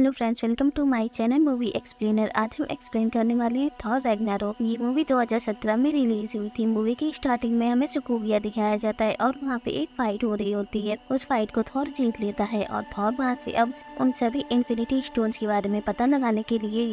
Hello friends, welcome to my channel movie explainer. आज हम explain करने वाले हैं थॉर रैग्नारोक। ये मूवी 2017 में रिलीज हुई थी। मूवी की स्टार्टिंग में हमें सुकोविया दिखाया जाता है और वहाँ पे एक फाइट हो रही होती है। उस फाइट को थॉर जीत लेता है और थॉर वहाँ से अब उन सभी इन्फिनिटी स्टोन्स के बारे में पता लगाने के लिए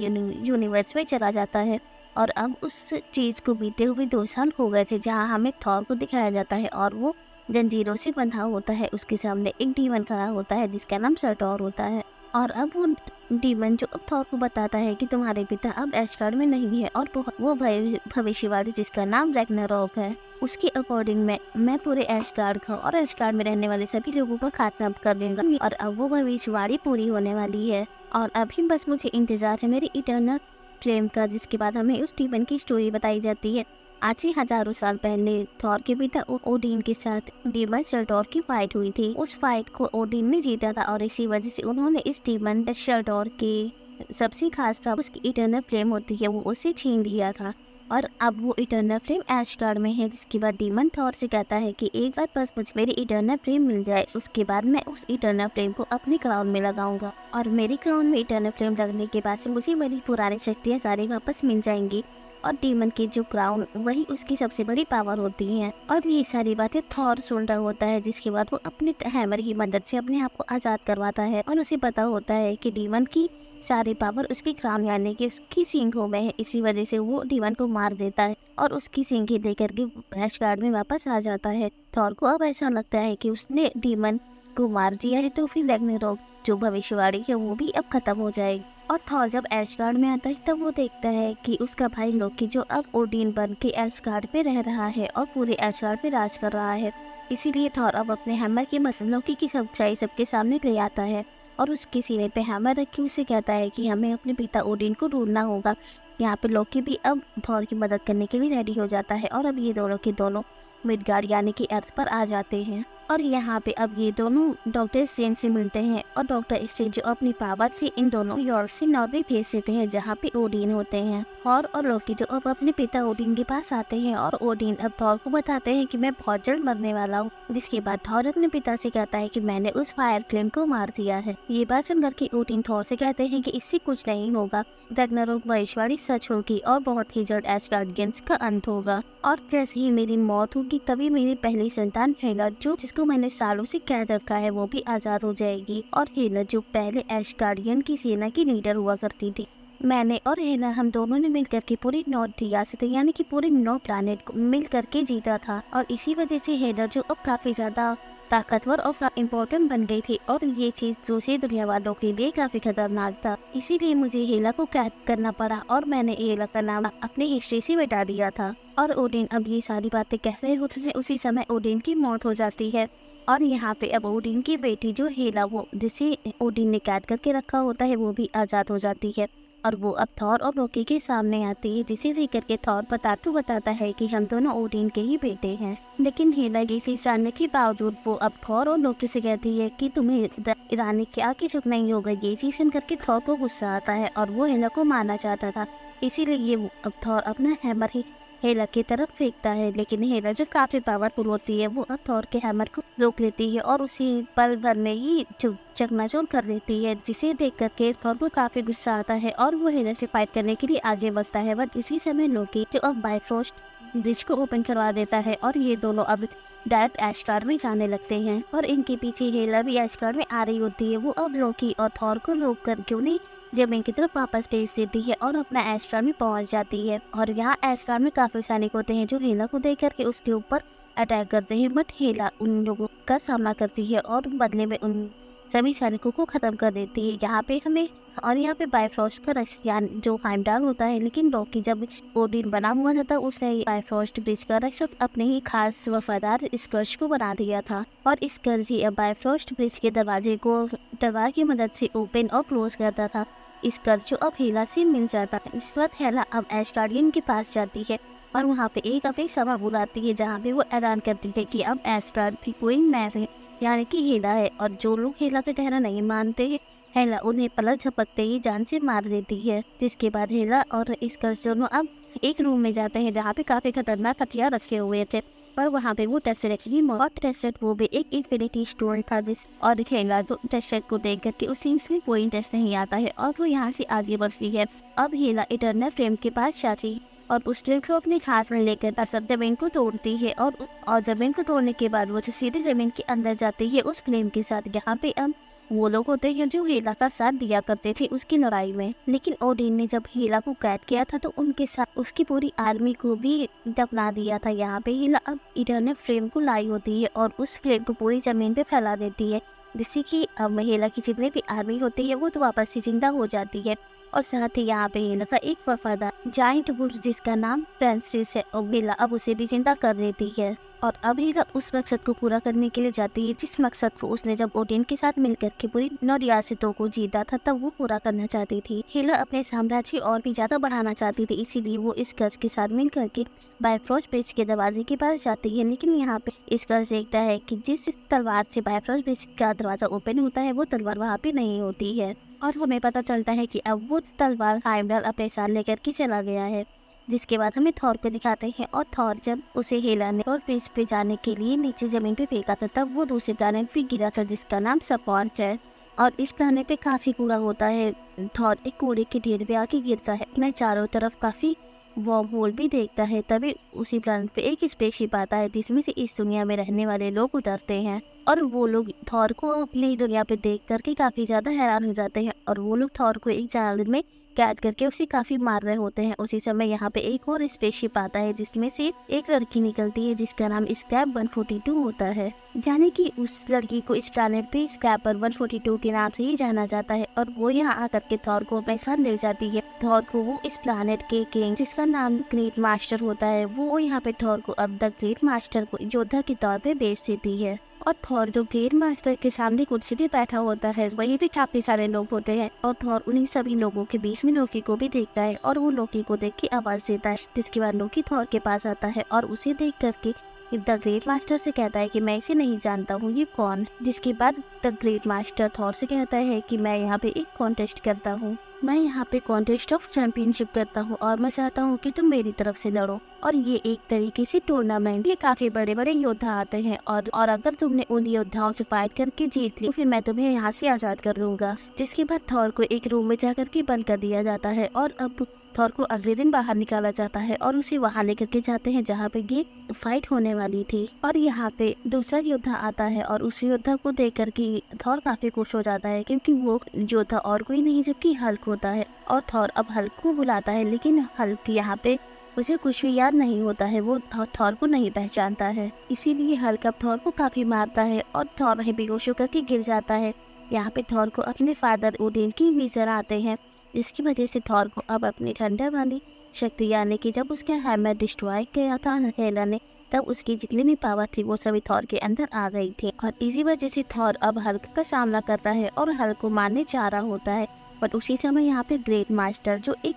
यूनिवर्स में चला जाता है। और अब उस चीज को बीते हुए 2 साल हो गए थे, जहाँ हमें थॉर को दिखाया जाता है और वो जंजीरों से बंधा होता है। उसके सामने एक डीमन खड़ा होता है जिसका नाम सर्टोर होता है। और अब वो डीमन जो अब थॉर को बताता है कि तुम्हारे पिता अब एशगार्ड में नहीं है और वो भविष्यवाणी जिसका नाम रैग्नारोक है, उसके अकॉर्डिंग मैं पूरे एशगार्ड का और एशगार्ड में रहने वाले सभी लोगों का खात्मा कर दूंगा। और अब वो भविष्यवाणी पूरी होने वाली है और अभी बस मुझे इंतजार है मेरी इटर्नल फ्लेम का, जिसके बाद हमें उस डीमन की स्टोरी बताई जाती है। आज से हजारों साल पहले थॉर के पिता ओडिन के साथ डीमन सर्टोर की फाइट हुई थी। उस फाइट को ओडिन ने जीता था और इसी वजह से उन्होंने इस डीमन सर्टोर के सबसे खास बात उसकी इटर्नल फ्लेम होती है, वो उसे छीन लिया था। और अब वो इटर्नल फ्लेम एशगार्ड में है, जिसके बाद डीमन थॉर से कहता है कि एक बार बस मुझे मेरी इटर्नल फ्लेम मिल जाए, उसके बाद मैं उस इटर्नल फ्लेम को अपने क्राउन में लगाऊंगा और मेरी क्राउन में इटर्नल फ्लेम लगने के बाद से मुझे मेरी पुरानी शक्तियाँ सारी वापस मिल जाएंगी और डीमन की जो क्राउन वही उसकी सबसे बड़ी पावर होती है। और ये सारी बातें थॉर सुन रहा होता है, जिसके बाद वो अपने हैमर की मदद से अपने आप को आजाद करवाता है और उसे पता होता है कि डीमन की सारी पावर उसकी क्राउन यानी कि उसकी सींगों में है। इसी वजह से वो डीमन को मार देता है और उसकी सींगें लेकर के एशगार्ड में वापस आ जाता है। थॉर को अब ऐसा लगता है कि उसने डीमन को मार दिया है तो फिर रैग्नारोक जो भविष्यवाणी है वो भी अब खत्म हो जाएगी। और थॉर जब एशगार्ड में आता है तब वो देखता है कि उसका भाई लोकी जो अब ओडिन बन के एशगार्ड पे रह रहा है और पूरे एशगार्ड पे राज कर रहा है। इसीलिए थॉर अब अपने हैमर की मदद लोकी की सच्चाई सबके सामने ले आता है और उसके सिरे पे हैमर रख के उसे कहता है कि हमें अपने पिता ओडिन को ढूंढना होगा। यहाँ पे लोकी भी अब थॉर की मदद करने के लिए रेडी हो जाता है और अब ये दोनों के दोनों मिडगार्ड यानी कि अर्थ पर आ जाते हैं। और यहाँ पे अब ये दोनों डॉक्टर स्ट्रेंज से मिलते हैं और डॉक्टर स्ट्रेंज जो अपनी पावर से इन दोनों यॉर्क से नॉर्वे भेज देते हैं, जहाँ पे ओडिन होते हैं। थॉर और लोकी जो अब अपने पिता ओडिन के पास आते हैं और ओडिन अब थॉर को बताते हैं कि मैं बहुत जल्द मरने वाला हूँ। जिसके बाद थॉर अपने पिता से कहता है कि मैंने उस फायर फ्लेम को मार दिया है। ये बात सुनकर के ओडिन थॉर से कहते हैं कि इससे कुछ नहीं होगा, रैग्नारोक भविष्यवाणी सच होगी और बहुत ही जल्द एशगार्डियंस का अंत होगा। और जैसे ही मेरी मौत होगी तभी मेरी पहली संतान हेला जिसको मैंने सालों से कैद रखा है वो भी आजाद हो जाएगी। और हेला जो पहले एशगार्डियन की सेना की लीडर हुआ करती थी, मैंने और हेला हम दोनों ने मिलकर के पूरी 9 रियासतें यानी कि पूरे 9 प्लैनेट को मिल करके जीता था। और इसी वजह से हेला जो अब काफी ज्यादा ताकतवर और इम्पोर्टेंट बन गई थी और ये चीज दूसरी दुनिया वालों के लिए काफी खतरनाक था। इसीलिए मुझे हेला को कैद करना पड़ा और मैंने हेला का नाम अपने हिस्ट्री से मिटा दिया था। और ओडिन अब ये सारी बातें कह रहे होते थे, उसी समय ओडिन की मौत हो जाती है। और यहाँ पे अब ओडिन की बेटी जो हेला वो जिसे ओडिन ने कैद करके रखा होता है वो भी आजाद हो जाती है और वो अब थॉर और लोकी के सामने आती है, जिसे देख करके थॉर बताता है कि हम दोनों ओडिन के ही बेटे हैं। लेकिन हेला ये चीज जानने के बावजूद वो अब थॉर और लोकी से कहती है कि तुम्हें रानी के आगे चुप नहीं होगा। ये चीज सुन करके थॉर को गुस्सा आता है और वो हेला को मारना चाहता था, इसीलिए ये अब थॉर अपना हैमर ही हेला की तरफ फेंकता है। लेकिन हेला जो काफी पावरफुल होती है वो अब थॉर के हैमर को रोक लेती है और उसी पल भर में ही चकनाचूर कर देती है, जिसे देख करके थॉर को काफी गुस्सा आता है और वो हेला से फाइट करने के लिए आगे बढ़ता है। बट इसी समय लोकी जो अब बाइफ्रोस्ट ब्रिज को ओपन करवा देता है और ये दोनों अब डायरेक्ट एशगार्ड में जाने लगते हैं। और इनके पीछे हेला भी एशगार्ड में आ रही होती है। वो अब लोकी और थॉर को रोक कर क्यों नहीं जमीन की तरफ वापस भेज देती है और अपना एशगार्ड में पहुंच जाती है। और यहाँ एशगार्ड में काफी सैनिक होते हैं जो हेला को देख करके उसके ऊपर अटैक करते हैं, बट हेला उन लोगों का सामना करती है और बदले में उन सभी सैनिकों को खत्म कर देती है। यहाँ पे हमें और यहाँ पे बाइफ्रोस्ट का रक्षक जो हाइमडाल होता है, लेकिन लोकी जब ओडिन बना हुआ था तब उसने बाइफ्रोस्ट ब्रिज का रक्षक अपने ही खास वफादार स्कर्श को बना दिया था और स्कर्श ही अब बाइफ्रोस्ट ब्रिज के दरवाजे को तलवार की मदद से ओपन और क्लोज करता था। स्कर्श जो अब हेला से मिल जाता है। इस वक्त हेला अब एशगार्डियन के पास जाती है और वहाँ पे एक अपनी सभा बुलाती है, जहाँ पे वो ऐलान करती है कि अब एशगार्ड भी कोई नया है यानी कि हेला है। और जो लोग हेला का कहना नहीं मानते हैं, हेला उन्हें पलक झपकते ही जान से मार देती है। जिसके बाद हेला और स्कर्श दोनों अब एक रूम में जाते हैं जहाँ पे काफी खतरनाक हथियार रखे हुए थे पर वहाँ पे वो टेस्टेड और टेस्टेड वो भी एक इन्फिनिटी स्टोन था जिस और हेला तो टेस्टेड को देख करके उसे इसमें कोई इंटरेस्ट नहीं आता है और वो यहाँ से आगे बढ़ती है। अब हेला इटर्नल फ्लेम के पास जाती है और उस ड्रिल को अपने हाथ में लेकर सब जमीन को तोड़ती है और जमीन को तोड़ने के बाद वो सीधे जमीन के अंदर जाती है उस फ्लेम के साथ। यहाँ पे अब वो लोग होते हैं जो हेला का साथ दिया करते थे उसकी लड़ाई में, लेकिन ओडिन ने जब हेला को कैद किया था तो उनके साथ उसकी पूरी आर्मी को भी दफना दिया था। यहाँ पे हेला अब इटर्नल फ्लेम को लाई होती है और उस फ्लेम को पूरी जमीन पे फैला देती है, जिससे कि अब हेला की जितनी भी आर्मी होती है वो तो वापस से जिंदा हो जाती है। और साथ ही यहाँ पे हेला का एक वफादार जाइंट वुल्फ जिसका नाम फ्रांसिस है और हेला अब उसे भी जिंदा कर देती है। और अब हेला उस मकसद को पूरा करने के लिए जाती है जिस मकसद को उसने जब ओडिन के साथ मिलकर के पूरी 9 रियासतों को जीता था तब वो पूरा करना चाहती थी। हेला अपने साम्राज्य और भी ज्यादा बढ़ाना चाहती थी, इसीलिए वो इस कर्ज के साथ मिलकर के बायफ्रोस्ट ब्रिज के दरवाजे के पास जाती है। लेकिन यहाँ पे इस कर्ज देखता है कि जिस तलवार से बायफ्रोस्ट ब्रिज का दरवाजा ओपन होता है वो तलवार वहाँ पे नहीं होती है और हमें पता चलता है कि अब वो तलवार हाइमडल अपने साथ लेकर के चला गया है। जिसके बाद हमें थॉर को दिखाते हैं और थॉर जब उसे हेला ने और ब्रिज पे जाने के लिए नीचे जमीन पे फेंका था तब वो दूसरे प्लैनेट पे गिरा था जिसका नाम सपॉन्च है और इस प्लैनेट पे काफी कूड़ा होता है। थॉर एक कूड़े के ढेर पे आके गिरता है, अपने चारों तरफ काफी वार्म होल भी देखता है। तभी उसी प्लैनेट पे एक स्पेसशिप आता है जिसमें से इस दुनिया में रहने वाले लोग उतरते हैं और वो लोग थॉर को अपनी दुनिया पे देख करके काफी ज्यादा हैरान हो जाते हैं और वो लोग थॉर को एक जाल में कैद करके उसे काफी मार रहे होते हैं। उसी समय यहाँ पे एक और स्पेसशिप आता है जिसमें से एक लड़की निकलती है जिसका नाम स्कैप 142 होता है, यानी कि उस लड़की को इस प्लैनेट पे स्कैपर 142 के नाम से ही जाना जाता है और वो यहाँ आकर के थॉर को अपने साथ ले जाती है। थॉर को वो इस प्लैनेट के किंग जिसका नाम ग्रेट मास्टर होता है वो यहाँ पे थॉर को अब द ग्रेट मास्टर को योद्धा के तौर पे बेच देती है और थॉर जो ग्रेट मास्टर के सामने कुर्सी पे बैठा होता है वही भी काफी सारे लोग होते हैं और थॉर उन्हीं सभी लोगों के बीच में लोकी को भी देखता है और वो लोकी को देख के आवाज देता है, जिसके बाद लोकी थॉर के पास आता है और उसे देख करके द ग्रेट मास्टर से कहता है कि मैं इसे नहीं जानता हूँ, ये कौन। जिसके बाद द ग्रेट मास्टर थॉर से कहता है कि मैं यहाँ पे एक कॉन्टेस्ट करता हूँ, मैं यहाँ पे कॉन्टेस्ट ऑफ चैंपियनशिप करता हूँ और मैं चाहता हूँ कि तुम मेरी तरफ से लड़ो। और ये एक तरीके से टूर्नामेंट, ये काफी बड़े बड़े योद्धा आते हैं और अगर तुमने उन योद्धाओं से फाइट करके जीत ली तो फिर मैं तुम्हें यहाँ से आजाद कर दूंगा। जिसके बाद थॉर को एक रूम में जाकर के बंद कर दिया जाता है और अब थॉर को अगले दिन बाहर निकाला जाता है और उसे वहां लेकर के जाते हैं जहाँ पे ये फाइट होने वाली थी। और यहाँ पे दूसरा योद्धा आता है और उस योद्धा को देख करके थॉर काफी खुश हो जाता है क्योंकि वो योद्धा और कोई नहीं जबकि हल्क होता है। और थॉर अब हल्क को बुलाता है लेकिन हल्क यहाँ पे उसे कुछ भी याद नहीं होता है, वो थॉर को नहीं पहचानता है, इसीलिए हल्क अब थॉर को काफी मारता है और थॉर वहीं बेहोश होकर के गिर जाता है। यहाँ पे थॉर को अपने फादर ओडिन की विजन आते हैं जिसकी वजह से थॉर को अब अपनी थंडर वाली शक्ति यानी कि जब उसका हैमर डिस्ट्रॉय किया था हेला ने तब उसकी जितनी भी पावर थी वो सभी थॉर के अंदर आ गई थी और इसी वजह से थॉर अब हल्क का सामना करता है और हल्क को मारने जा रहा होता है। पर उसी समय यहाँ पे ग्रेट मास्टर जो एक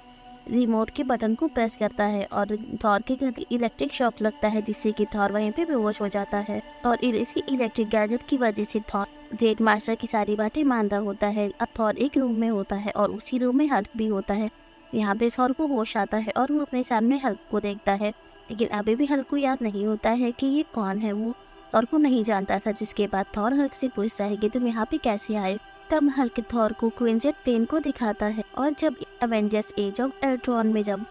रिमोट के बटन को प्रेस करता है और थॉर के घर इलेक्ट्रिक शॉक लगता है जिससे कि थॉर वहीं पे बेहोश हो जाता है और इसी इलेक्ट्रिक गैजेट की वजह से थॉर ग्रेट मास्टर की सारी बातें मान रहा होता है। अब थॉर एक रूम में होता है और उसी रूम में हल्क भी होता है। यहाँ पे थॉर को होश आता है और वो अपने सामने हल्क को देखता है, लेकिन अभी भी हल्क को याद नहीं होता है कि ये कौन है, वो थॉर को नहीं जानता था। जिसके बाद थॉर हल्क से पूछता है कि तुम यहाँ पे कैसे आए। तब हल्क थॉर को क्विंजेट प्लेन को दिखाता है और जब एवेंजर्स एज ऑफ अल्ट्रॉन में जब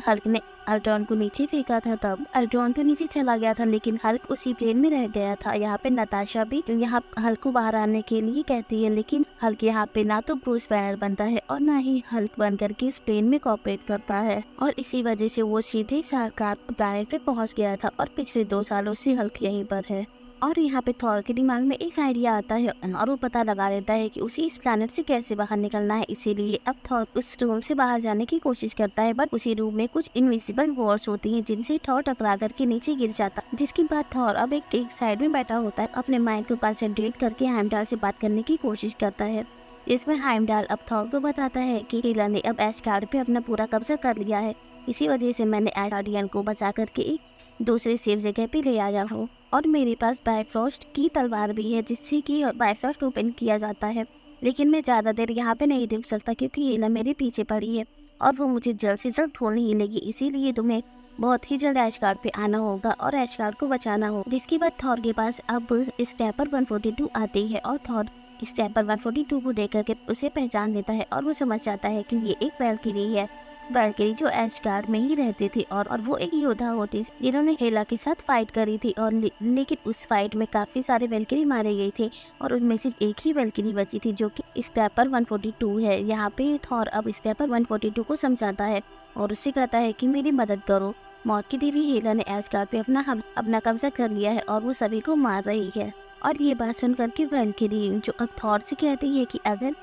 हल्क ने अल्ट्रॉन को नीचे फेंका था तब अल्ट्रॉन तो नीचे चला गया था लेकिन हल्क उसी प्लेन में रह गया था। यहाँ पे नताशा भी यहाँ हल्क को बाहर आने के लिए कहती है लेकिन हल्क यहाँ पे ना तो ब्रूस बैनर बनता है और ना ही हल्क बन करके इस प्लेन में कॉपरेट करता है और इसी वजह से वो सीधे साकार प्लैनेट पे पहुँच गया था और पिछले 2 सालों से हल्क यहीं पर है। और यहाँ पे थॉर के दिमाग में एक आइडिया आता है और वो पता लगा लेता है कि उसे इस प्लैनेट से कैसे बाहर निकलना है। इसीलिए अब थॉर उस रूम से बाहर जाने की कोशिश करता है बट उसी रूम में कुछ इनविजिबल वॉर्स होती हैं जिनसे थॉर टकरा करके नीचे गिर जाता है। जिसके बाद थॉर अब एक साइड में बैठा होता है, अपने माइंड को कंसंट्रेट करके हेimdall से बात करने की कोशिश करता है। इसमें हेimdall अब थॉर को बताता है कि हेला ने अब एस्गार्ड पे अपना पूरा कब्जा कर लिया है, इसी वजह से मैंने एस्गार्डियन को बचा करके एक दूसरे सेफ जगह पे ले आया हूँ और मेरे पास बायफ्रॉस्ट की तलवार भी है जिससे कि बायफ्रॉस्ट ओपन किया जाता है। लेकिन मैं ज़्यादा देर यहाँ पे नहीं रुक सकता क्योंकि हेला मेरे पीछे पड़ी है और वो मुझे जल्द से जल्द ढूंढ ही लेगी, इसीलिए तुम्हें बहुत ही जल्द एशगार्ड पे आना होगा और एशगार्ड को बचाना होगा। जिसके बाद थॉर के पास अब स्टेपर 142 आती है और थॉर स्टेपर 142 को देख करके उसे पहचान लेता है और वो समझ जाता है कि ये एक वैल्किरी है। वैल्किरी जो एशगार्ड में ही रहती थी और वो एक योद्धा होती जिन्होंने हेला के साथ फाइट करी थी और लेकिन उस फाइट में काफ़ी सारे वैल्किरी मारे गए थे और उनमें सिर्फ एक ही वैल्किरी बची थी जो कि स्टेपर 142 है। यहाँ पे थॉर अब स्टेपर 142 को समझाता है और उससे कहता है कि मेरी मदद करो। मौत की देवी हेला ने एशगार्ड पे अपना कब्जा कर लिया है और वो सभी को मार रही है। और ये बात सुनकर के वैल्किरी जो अब थॉर से कहती है कि अगर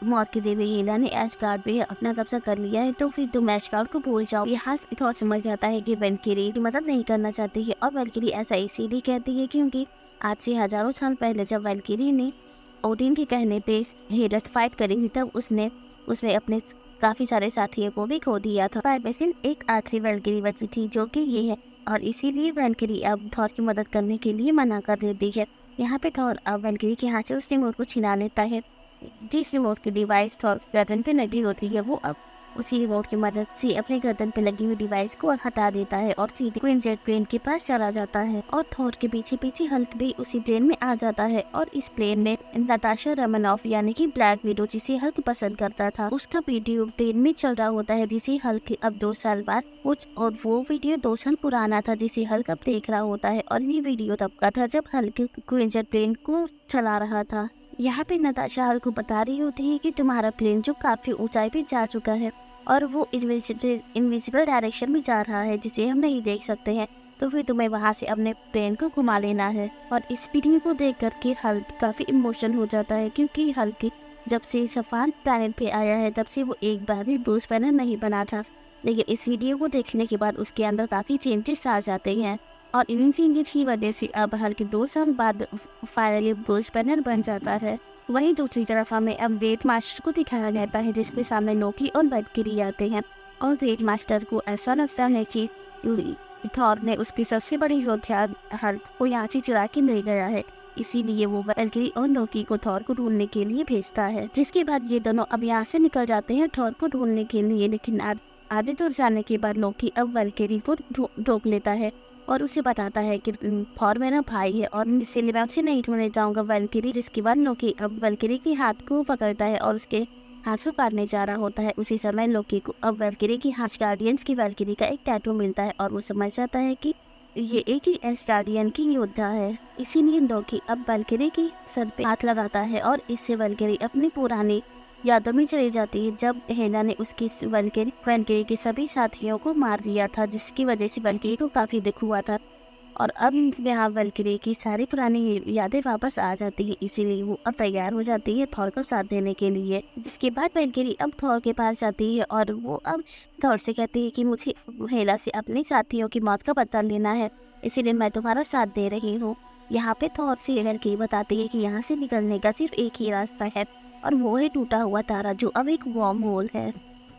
मौत की देवी हेला ने एशगार्ड पे अपना कब्जा कर लिया है तो फिर तुम एशगार्ड को भूल जाओ। यहाँ से थॉर समझ जाता है कि वैल्किरी मदद नहीं करना चाहती है और वैल्किरी ऐसा इसीलिए कहती है क्योंकि आज से हजारों साल पहले जब वैल्किरी ने ओडिन के कहने पे हेला फाइट करी थी तब उसमें अपने काफ़ी सारे साथियों को भी खो दिया था। फाइट में सिर्फ एक आखिरी वैल्किरी बची थी जो कि ये है और इसीलिए वैल्किरी अब थॉर की मदद करने के लिए मना कर देती है। यहाँ पे थॉर अब वैल्किरी के हाथ से उस रिमोट को छिना लेता है। जिस रिमोट की डिवाइस थॉर गर्दन पे लगी होती है वो अब उसी रिमोट की मदद से अपने गर्दन पे लगी हुई डिवाइस को हटा देता है और सीधे क्वीनजेट प्लेन के पास चला जाता है और थॉर के पीछे पीछे हल्क भी उसी प्लेन में आ जाता है और इस प्लेन में नताशा रोमानोफ यानी कि ब्लैक विडो जिसे हल्क पसंद करता था उसका वीडियो प्लेन में चल रहा होता है जिसे हल्क अब 2 साल बाद और वो वीडियो 2 साल पुराना था जिसे हल्क अब देख रहा होता है और ये वीडियो तब का था जब हल्क क्वीनजेट प्लेन को चला रहा था। यहाँ पे नताशा हल्क को बता रही होती है कि तुम्हारा प्लेन जो काफी ऊंचाई पे जा चुका है और वो इनविजिबल डायरेक्शन में जा रहा है जिसे हम नहीं देख सकते हैं, तो फिर तुम्हें वहाँ से अपने प्लेन को घुमा लेना है। और इस वीडियो को देख करके हल्क काफ़ी इमोशनल हो जाता है क्योंकि हल्क जब से सफान प्लैनेट पे आया है तब से वो एक बार भी ब्रूस बैनर नहीं बना था, लेकिन इस वीडियो को देखने के बाद उसके अंदर काफ़ी चेंजेस आ जाते हैं और इन चेंजेस की वजह से अब हल्क 2 साल बाद फाइनली ब्रूस बैनर बन जाता है। वहीं दूसरी तरफ हमें अब ग्रेट मास्टर को दिखाया जाता है जिसके सामने लोकी और वैल्किरी आते हैं और ग्रेट मास्टर को ऐसा लगता है कि थॉर ने उसकी सबसे बड़ी योद्धा हल्क को यहाँ से चुरा के ले गया है, इसीलिए वो वैल्किरी और लोकी को थॉर को ढूंढने के लिए भेजता है। जिसके बाद ये दोनों अब यहाँ से निकल जाते हैं थॉर को ढूंढने के लिए, लेकिन आधे दूर जाने के बाद लोकी अब वैल्किरी को रोक लेता है और उसे बताता है कि थॉर मेरा भाई है और इसीलिए मैं उसे नहीं ढूंढने जाऊंगा वैल्किरी। जिसके बाद लोकी अब वैल्किरी के हाथ को पकड़ता है और उसके हाथ से काटने जा रहा होता है। उसी समय लोकी को अब वैल्किरी की गार्डियंस की वैल्किरी का एक टैटू मिलता है और वो समझ जाता है कि ये एक ही एस्टार्डियन की योद्धा है। इसीलिए लोकी अब वैल्किरी की सर पे हाथ लगाता है और इससे वैल्किरी अपनी पुरानी यादों में चली जाती है जब हेला ने उसकी वैल्किरी के सभी साथियों को मार दिया था, जिसकी वजह से वैल्किरी को काफ़ी दुख हुआ था। और अब यहाँ वैल्किरी की सारी पुरानी यादें वापस आ जाती है, इसीलिए वो अब तैयार हो जाती है थॉर को साथ देने के लिए। जिसके बाद वैल्किरी अब थॉर के पास जाती है और वो अब थॉर से कहती है कि मुझे हेला से अपने साथियों की मौत का पता लेना है, इसीलिए मैं तुम्हारा साथ दे रही हूँ। यहाँ पे थॉर से वैल्किरी बताती है कि यहाँ से निकलने का सिर्फ एक ही रास्ता है और वो है टूटा हुआ तारा जो अब एक वॉर्म होल है।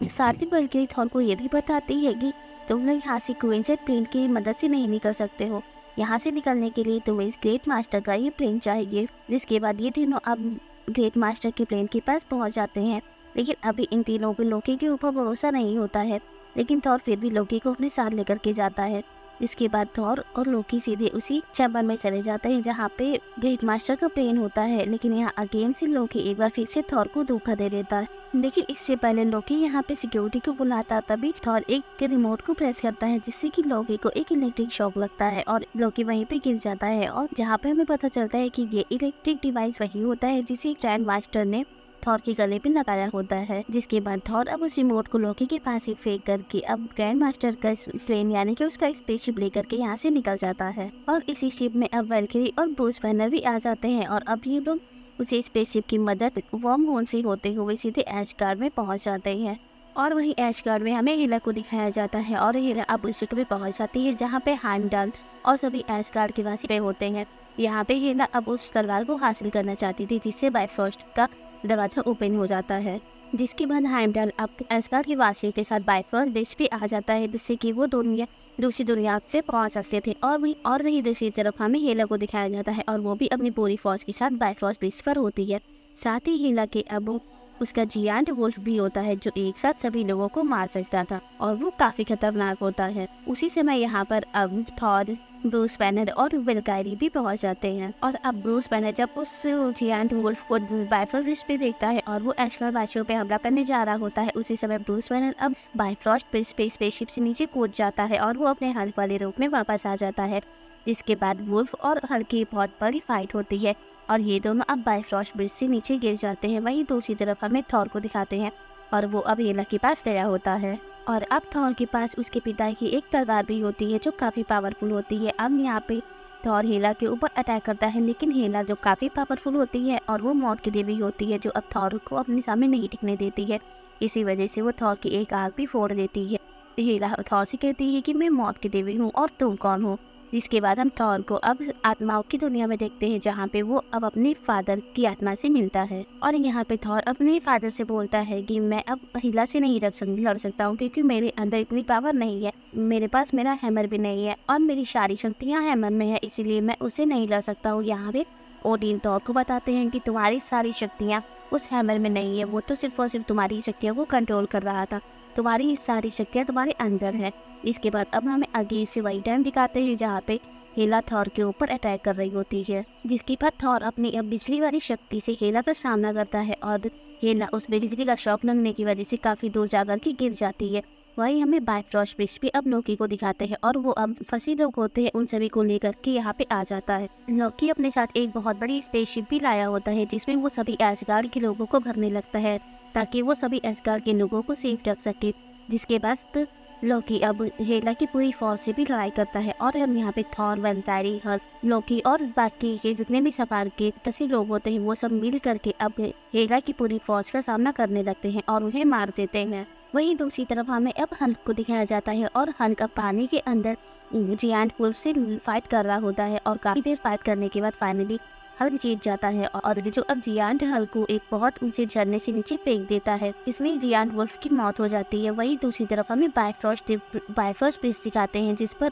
साथ ही वैल्किरी थॉर को ये भी बताती है कि तुम लोग यहाँ से क्वीनजेट प्लेन की मदद से नहीं निकल सकते हो, यहाँ से निकलने के लिए तुम्हें इस ग्रेट मास्टर का ये प्लेन चाहिए। जिसके बाद ये तीनों अब ग्रेट मास्टर के प्लेन के पास पहुँच जाते हैं, लेकिन अभी इन तीनों को लोकी के ऊपर भरोसा नहीं होता है, लेकिन थॉर फिर भी लोकी को अपने साथ लेकर के जाता है। इसके बाद थॉर और लोकी सीधे उसी चैम्बर में चले जाते हैं जहाँ पे ग्रेट मास्टर का प्लेन होता है, लेकिन यहाँ अगेन से लोकी एक बार फिर से थॉर को धोखा दे देता है। लेकिन इससे पहले लोकी यहाँ पे सिक्योरिटी को बुलाता, तभी थॉर एक रिमोट को प्रेस करता है जिससे कि लोकी को एक इलेक्ट्रिक शॉक लगता है और लोकी वहीं पे गिर जाता है। और जहाँ पे हमें पता चलता है कि ये इलेक्ट्रिक डिवाइस वही होता है जिसे ग्रैंड मास्टर ने थॉर के गले पे लगाया होता है। जिसके बाद थॉर अब उस रिमोट को लोकी के पास ही फेंक करके अब ग्रैंड मास्टर का स्लेन यानी कि उसका स्पेसशिप लेकर के यहाँ से निकल जाता है। और इसी शिप में अब वैल्किरी और ब्रूस बैनर भी आ जाते हैं और अब ये लोग उसी स्पेसशिप की मदद वॉर्म होल से होते हुए सीधे एशगार्ड में पहुँच जाते हैं। और वहीं एशगार्ड में हमें हेला को दिखाया जाता है और हेला अब उस जगह पे पहुँच जाती है जहाँ पे हाइमडल और सभी एशगार्ड के वासी होते हैं। यहाँ पे हेला अब उस तलवार को हासिल करना चाहती थी जिससे बाइफरोस्ट का दरवाजा ओपन हो जाता है। जिसके बाद हाइमडल अब एशगार्ड के वासी के साथ बाइफरोस्ट ब्रिज पे आ जाता है जिससे कि वो दूसरी दुनिया से पहुंच सकते थे। और वही दूसरी तरफ हमें हेला को दिखाया जाता है और वो भी अपनी पूरी फौज के साथ बाइफरोस्ट ब्रिज पर होती है। साथ ही हेला के अब उसका जियांट वुल्फ भी होता है जो एक साथ सभी लोगों को मार सकता था और वो काफी खतरनाक होता है। उसी समय यहाँ पर अब थॉर, ब्रूस बैनर और विल्कायरी भी पहुंच जाते हैं और अब ब्रूस बैनर जब उस जियांट वुल्फ को बाइफ्रॉस्ट पे देखता है और वो एशगार्ड वासियों पे हमला करने जा रहा होता है, उसी समय ब्रूस बैनर अब बाइफ्रॉस्ट पे स्पेसशिप से नीचे कूद जाता है और वो अपने हल्क वाले रूप में वापस आ जाता है। जिसके बाद वुल्फ और हल्क की बहुत बड़ी फाइट होती है और ये दोनों अब बाइफ्रॉस्ट ब्रिज से नीचे गिर जाते हैं। वहीं दूसरी तरफ हमें थॉर को दिखाते हैं और वो अब हेला के पास गया होता है और अब थॉर के पास उसके पिता की एक तलवार भी होती है जो काफ़ी पावरफुल होती है। अब यहाँ पे थॉर हेला के ऊपर अटैक करता है, लेकिन हेला जो काफ़ी पावरफुल होती है और वो मौत की देवी होती है जो अब थॉर को अपने सामने नहीं टिकने देती है। इसी वजह से वो थॉर की एक आँख भी फोड़ देती है। हेला थॉर से कहती है कि मैं मौत की देवी हूँ और तुम कौन हो। जिसके बाद हम थॉर को अब आत्माओं की दुनिया में देखते हैं जहाँ पे वो अब अपने फादर की आत्मा से मिलता है और यहाँ पे थॉर अपने फादर से बोलता है कि मैं अब हिला से नहीं लड़ सकता हूँ क्योंकि मेरे अंदर इतनी पावर नहीं है, मेरे पास मेरा हैमर भी नहीं है और मेरी सारी शक्तियाँ हैमर में है, इसीलिए मैं उसे नहीं लड़ सकता हूँ। यहाँ पे ओडिन थॉर को बताते हैं कि तुम्हारी सारी शक्तियाँ उस हैमर में नहीं है, वो तो सिर्फ और सिर्फ तुम्हारी शक्तियों को कंट्रोल कर रहा था, तुम्हारी सारी शक्तियाँ तुम्हारे अंदर है। इसके बाद अब हमें आगे से वही टाइम दिखाते हैं जहाँ पे हेला थॉर के ऊपर अटैक कर रही होती है। जिसके बाद थॉर अपनी अब बिजली वाली शक्ति से हेला का सामना करता है और हेला उस बिजली का शॉक लगने की वजह से काफ़ी दूर जाकर के गिर जाती है। वही हमें बाइफ्रॉस्ट ब्रिज पे अब लोकी को दिखाते हैं और वो अब फंसी लोग होते हैं उन सभी को लेकर के यहाँ पे आ जाता है। लोकी अपने साथ एक बहुत बड़ी स्पेसशिप भी लाया होता है जिसमें वो सभी एसगार्ड के लोगों को भरने लगता है ताकि वो सभी एसगार्ड के लोगों को सेफ रख सके। जिसके बाद लोकी अब हेला की पूरी फौज से भी लड़ाई करता है और हम यहाँ पे थॉर, वेल्टायरी, हल्क, लोकी और बाकी के जितने भी सफार के कई लोग होते हैं वो सब मिल करके अब हेला की पूरी फौज का सामना करने लगते हैं और उन्हें मार देते हैं। वहीं दूसरी तरफ हमें अब हल्क को दिखाया जाता है और हल्क अब पानी के अंदर जियांट वुल्फ से फाइट कर रहा होता है और काफी देर फाइट करने के बाद फाइनली हल्क जीत जाता है और जो अब जियांट हल्क को एक बहुत ऊंचे झरने से नीचे फेंक देता है जिसमें जियांट वुल्फ की मौत हो जाती है। वहीं दूसरी तरफ हमें बाइफ्रॉस्ट ब्रिज दिखाते हैं जिस पर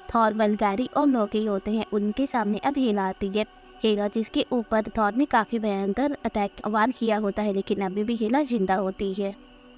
थॉर, वेल्टायरी और लोकी होते हैं। उनके सामने अब हेला आती है। हेला जिसके ऊपर थॉर ने काफी भयंकर अटैक वार किया होता है, लेकिन अभी भी हेला जिंदा होती है।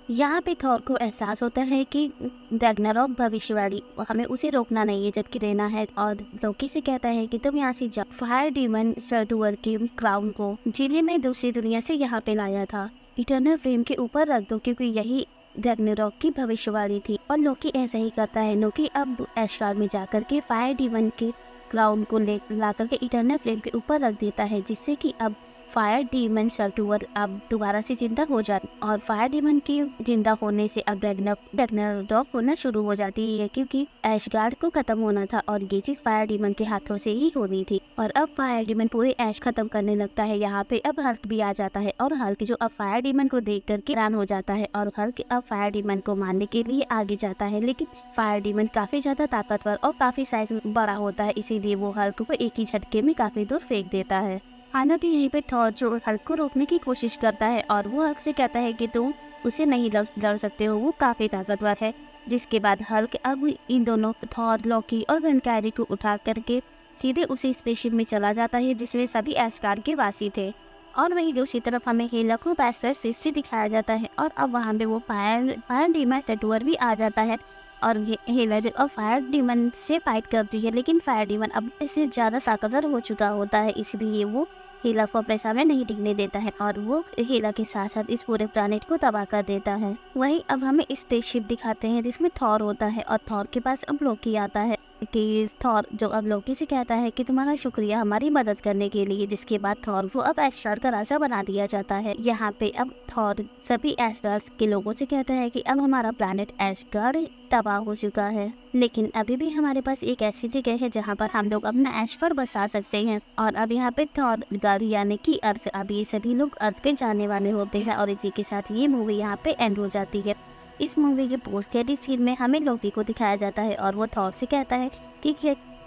यहाँ पे थॉर को एहसास होता है कि रैग्नारॉक भविष्यवाणी हमें उसे रोकना नहीं है जबकि देना है और लोकी से कहता है कि तुम यहाँ से जाओ फायर डीमन सर्टुअर के क्राउन को जिन्हें मैं दूसरी दुनिया से यहाँ पे लाया था इटर्नल फ्लेम के ऊपर रख दो क्योंकि यही रैग्नारॉक की भविष्यवाणी थी। और लोकी ऐसा ही करता है। लोकी अब एशगार्ड में जाकर के फायर डीमन के क्राउन को ला करके इटर्नल फ्लेम के ऊपर रख देता है जिससे कि अब फायर डीमन सर्टुअर अब दोबारा से जिंदा हो जाती और फायर डीमन की जिंदा होने से अब रैग्नारॉक होना शुरू हो जाती है क्योंकि एशगार्ड को खत्म होना था और ये चीज फायर डीमन के हाथों से ही होनी थी। और अब फायर डीमन पूरे ऐश खत्म करने लगता है। यहाँ पे अब हल्क भी आ जाता है और हल्क जो अब फायर डीमन को देख करके हैरान हो जाता है और हल्क अब फायर डीमन को मारने के लिए आगे जाता है, लेकिन फायर डीमन काफी ज्यादा ताकतवर और काफी साइज बड़ा होता है, इसीलिए वो हल्क को एक ही झटके में काफी दूर फेंक देता है। हालांकि यहीं पे थॉर जो हल्क को रोकने की कोशिश करता है और वो हल्क से कहता है कि तुम उसे नहीं लड़ सकते हो, वो काफी ताकतवर है। जिसके बाद हल्क अब इन दोनों थॉर, लोकी और वेल्टायरी को उठा करके सीधे उसी स्पेसशिप में चला जाता है जिसमें सभी एस्गार्ड के वासी थे। और वहीं दूसरी तरफ हमें हेला को बैस्टर्स हिस्ट्री दिखाया जाता है और अब वहाँ पे वो फायर डीमन सर्टुअर भी आ जाता है और हेला अब फायर डीमन से फाइट करती है, लेकिन फायर डीमन अब इससे ज़्यादा ताकतवर हो चुका होता है, इसलिए वो हेला को अपने सामने नहीं टिकने देता है और वो हेला के साथ साथ इस पूरे प्लैनेट को तबाह कर देता है। वहीं अब हमें स्पेसशिप दिखाते हैं जिसमें थॉर होता है और थॉर के पास अब लोकी आता है कि थॉर जो अब लोकी से कहता है कि तुम्हारा शुक्रिया हमारी मदद करने के लिए। जिसके बाद थॉर को अब एशगार्ड का राजा बना दिया जाता है। यहाँ पे अब थॉर सभी एशगार्ड के लोगों से कहता है कि अब हमारा प्लैनेट एशगार्ड तबाह हो चुका है, लेकिन अभी भी हमारे पास एक ऐसी जगह है जहाँ पर हम लोग अपना एशगार्ड बसा सकते हैं। और अब यहाँ पे थॉर गाड़ी यानी कि अर्थ, अब ये सभी लोग अर्थ पे जाने वाले होते हैं और इसी के साथ ये मूवी यहाँ पे एंड हो जाती है। इस मूवी के पोस्ट क्रेडिट सीन में हमें लोकी को दिखाया जाता है और वो थॉर से कहता है कि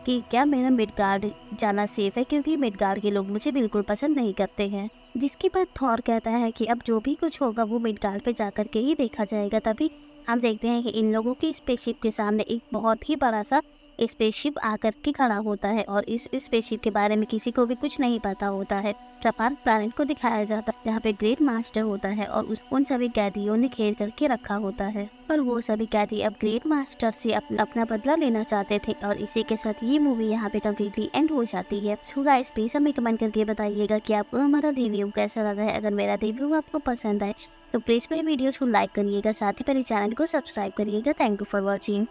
क्या मेरा मिडगार्ड जाना सेफ है क्योंकि मिडगार्ड के लोग मुझे बिल्कुल पसंद नहीं करते हैं। जिसके बाद थॉर कहता है कि अब जो भी कुछ होगा वो मिडगार्ड पे जाकर के ही देखा जाएगा। तभी हम देखते हैं कि इन लोगों की स्पेसशिप के सामने एक बहुत ही बड़ा सा स्पेसशिप आकर के खड़ा होता है और इस स्पेसशिप के बारे में किसी को भी कुछ नहीं पता होता है। स्पार्क प्लैनेट को दिखाया जाता है जहाँ पे ग्रेट मास्टर होता है और उन सभी कैदियों ने घेर करके रखा होता है और वो सभी कैदी अब ग्रेट मास्टर से अपना बदला लेना चाहते थे। और इसी के साथ ये मूवी यहाँ पे कम्प्लीटली एंड हो जाती है। सो गाइस प्लीज हमें कमेंट करके बताइएगा कि आपको हमारा रिव्यू कैसा लगा है। अगर मेरा रिव्यू आपको पसंद आए तो प्लीज मेरे वीडियो को लाइक करिएगा, साथ ही मेरे चैनल को सब्सक्राइब करिएगा। Thank you for watching.